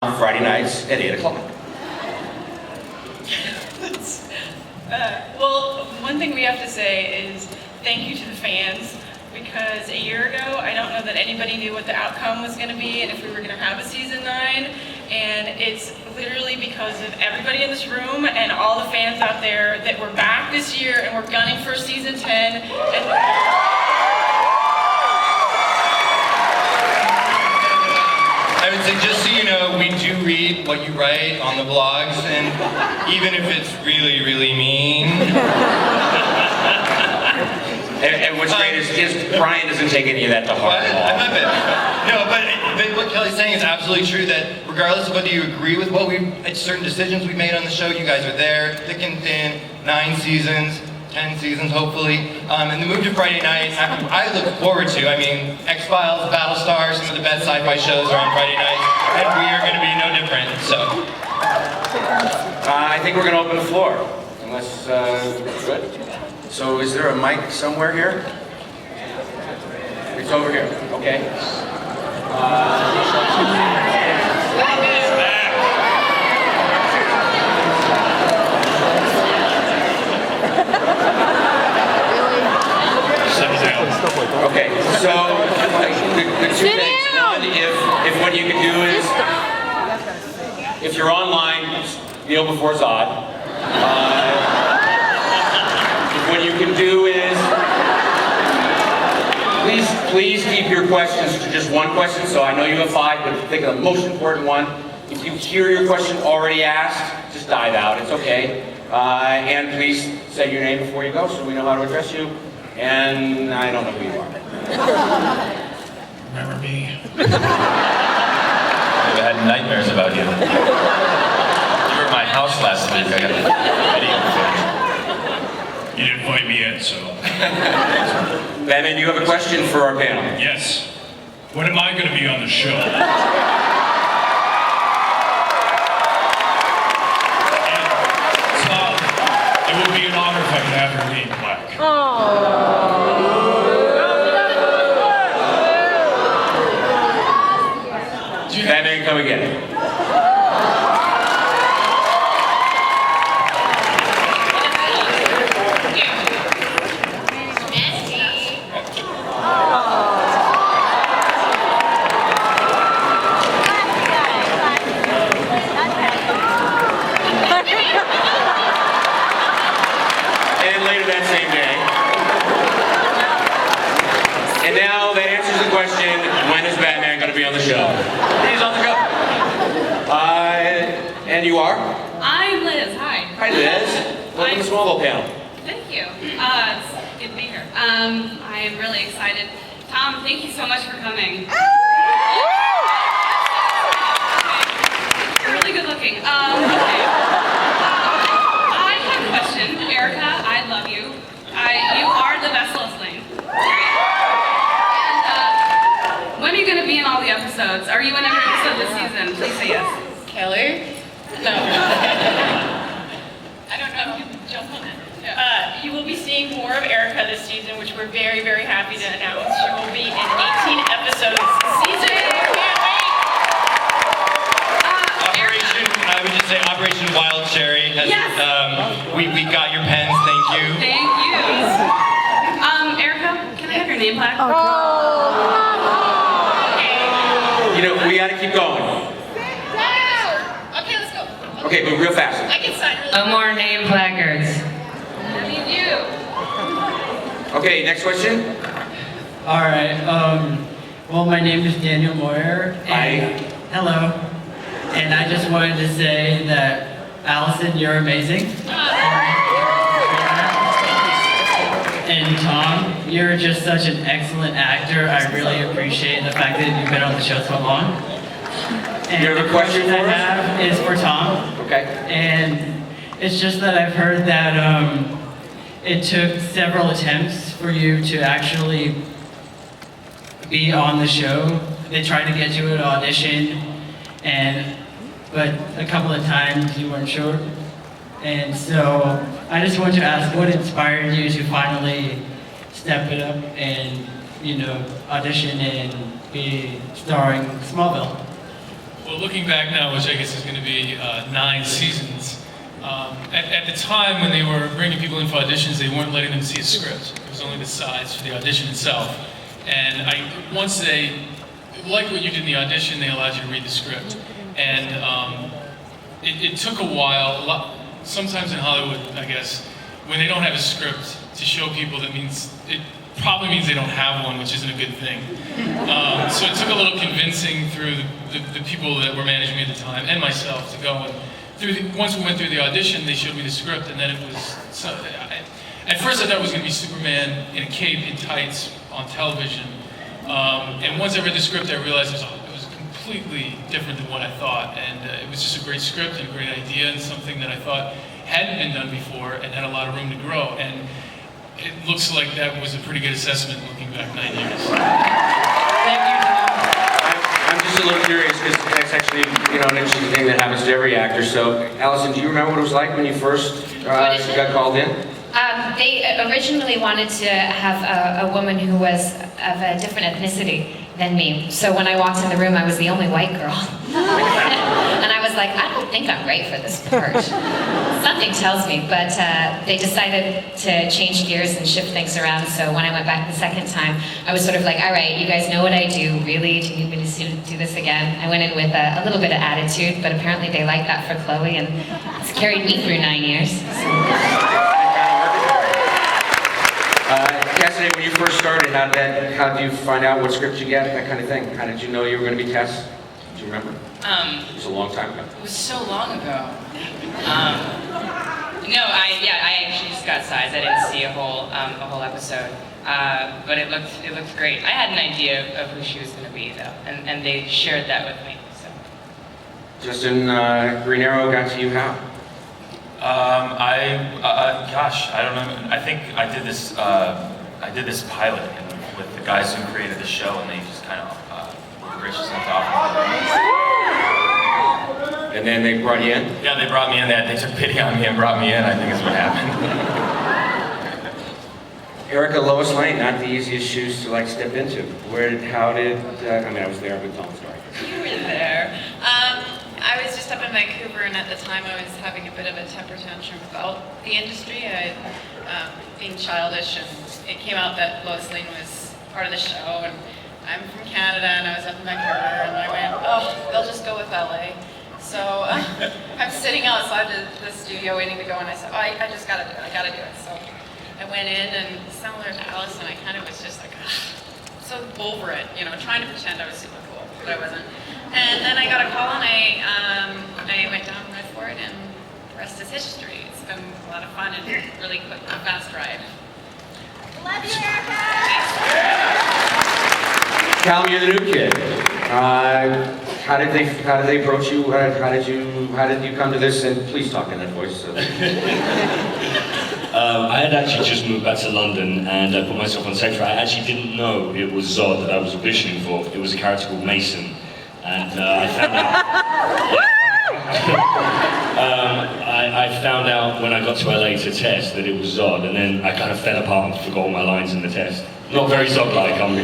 Friday nights at 8 o'clock. Well, one thing we have to say is thank you to the fans, because a year ago, I don't know that anybody knew what the outcome was going to be and if we were going to have a season 9, and it's literally because of everybody in this room and all the fans out there that we're back this year and we're gunning for season 10. I would say, just so you know, we do read what you write on the blogs, and even if it's really, really mean. And what's great is Brian doesn't take any of that to heart at all. I love it. No, but what Kelly's saying is absolutely true, that regardless of whether you agree with certain decisions we made on the show, you guys are there, thick and thin, 9 seasons, 10 seasons, hopefully. And the move to Friday night, I look forward to. I mean, X-Files, Battlestar, some of the best sci-fi shows are on Friday night, and we are going to be no different, so. I think we're going to open the floor, unless, good. So is there a mic somewhere here? It's over here, okay. Okay, so the two things. One, if what you can do is, if you're online, kneel before Zod. What you can do is, please keep your questions to just one question. So I know you have 5, but think of the most important one. If you hear your question already asked, just dive out, it's okay. And please say your name before you go so we know how to address you. And I don't know who you are. Remember me? I've had nightmares about you. You were at my house last week. I got a video footage. You didn't invite me in, so. Batman, you have a question for our panel. Yes. When am I going to be on the show? Tom, it would be an honor if I could have your name plaque. Batman, come again. And later that same day. And now that answers the question, when is Batman going to be on the show? He's on the go. And you are? I'm Liz. Hi. Hi, Liz. Welcome to the Smallville panel. Thank you. It's good to be here. I am really excited. Tom, thank you so much for coming. Really good looking. Okay. I have a question. Erica, I love you. You are the best Leslie. And when are you going to be in all the episodes? Are you in every episode this season? Please say yes. Kelly? No. I don't know if you can jump on it. You will be seeing more of Erica this season, which we're very, very happy to announce. She will be in 18 episodes this season. I would just say Operation Wild Cherry has, Yes. We got your pens, thank you. Thank you. Erica, can I have your name plaque? You know, we got to keep going. Okay, let's go. Okay, but real fast. I can sign really No more name placards. I need you. Okay, next question. All right. Well, my name is Daniel Moyer. And hello. And I just wanted to say that, Allison, you're amazing. And Tom, you're just such an excellent actor. I really appreciate the fact that you've been on the show so long. And You have a the question for I us? have is for Tom. Okay. And it's just that I've heard that it took several attempts for you to actually be on the show. They tried to get you an audition, but a couple of times you weren't sure. And so I just want to ask, what inspired you to finally step it up and, audition and be starring Smallville? Well, looking back now, which I guess is going to be 9 seasons, at the time when they were bringing people in for auditions, they weren't letting them see a script. It was only the sides for the audition itself. And once they liked what you did in the audition, they allowed you to read the script. And it took a while. Sometimes in Hollywood, I guess, when they don't have a script to show people, it probably means they don't have one, which isn't a good thing. So it took a little convincing through the people that were managing me at the time, and myself, to go and once we went through the audition, they showed me the script, and then it was at first I thought it was going to be Superman in a cape in tights on television, and once I read the script, I realized it was completely different than what I thought, and it was just a great script and a great idea, and something that I thought hadn't been done before and had a lot of room to grow. And it looks like that was a pretty good assessment looking back 9 years. Thank you, Tom. I'm just a little curious because that's actually, an interesting thing that happens to every actor. So, Allison, do you remember what it was like when you first got called in? They originally wanted to have a woman who was of a different ethnicity than me. So when I walked in the room, I was the only white girl. And I was like, I don't think I'm right for this part. Something tells me, but they decided to change gears and shift things around. So when I went back the second time, I was sort of like, all right, you guys know what I do. Really? Do you need me to do this again? I went in with a little bit of attitude, but apparently they liked that for Chloe, and it's carried me through 9 years. Cassidy, when you first started, how did you find out what script you get, that kind of thing? How did you know you were going to be Tess? Do you remember? It was a long time ago. It was so long ago. No, I actually just got size. I didn't see a whole episode, but it looked great. I had an idea of who she was going to be though, and they shared that with me. So. Justin, Green Arrow got to you how? Gosh, I don't know. I think I did this pilot with the guys who created the show, and they just kind of were gracious enough to offer me. And then they brought you in? Yeah, they brought me in. They took pity on me and brought me in, I think is what happened. Erica, Lois Lane, not the easiest shoes to step into. I was there, but don't start. You were there. I was just up in Vancouver, and at the time I was having a bit of a temper tantrum about the industry. Being childish, and it came out that Lois Lane was part of the show, and I'm from Canada, and I was up in Vancouver, and I went, oh, they'll just go with LA. So I'm sitting outside the studio waiting to go, and I said, oh, I just gotta do it, I gotta do it. So I went in, and similar to Allison, I kind of was just like, so over it, trying to pretend I was super cool, but I wasn't. And then I got a call, and I went down and read for it, and the rest is history. It's been a lot of fun and really quick and fast ride. Love you, Erica! Callum, you're the new kid. How did they approach you? How did you come to this? And please talk in that voice. So. I had actually just moved back to London, and I put myself on set. I actually didn't know it was Zod that I was auditioning for. It was a character called Mason. And I found out. I found out when I got to LA to test that it was Zod, and then I kind of fell apart and forgot all my lines in the test. Not very Zod-like, I'm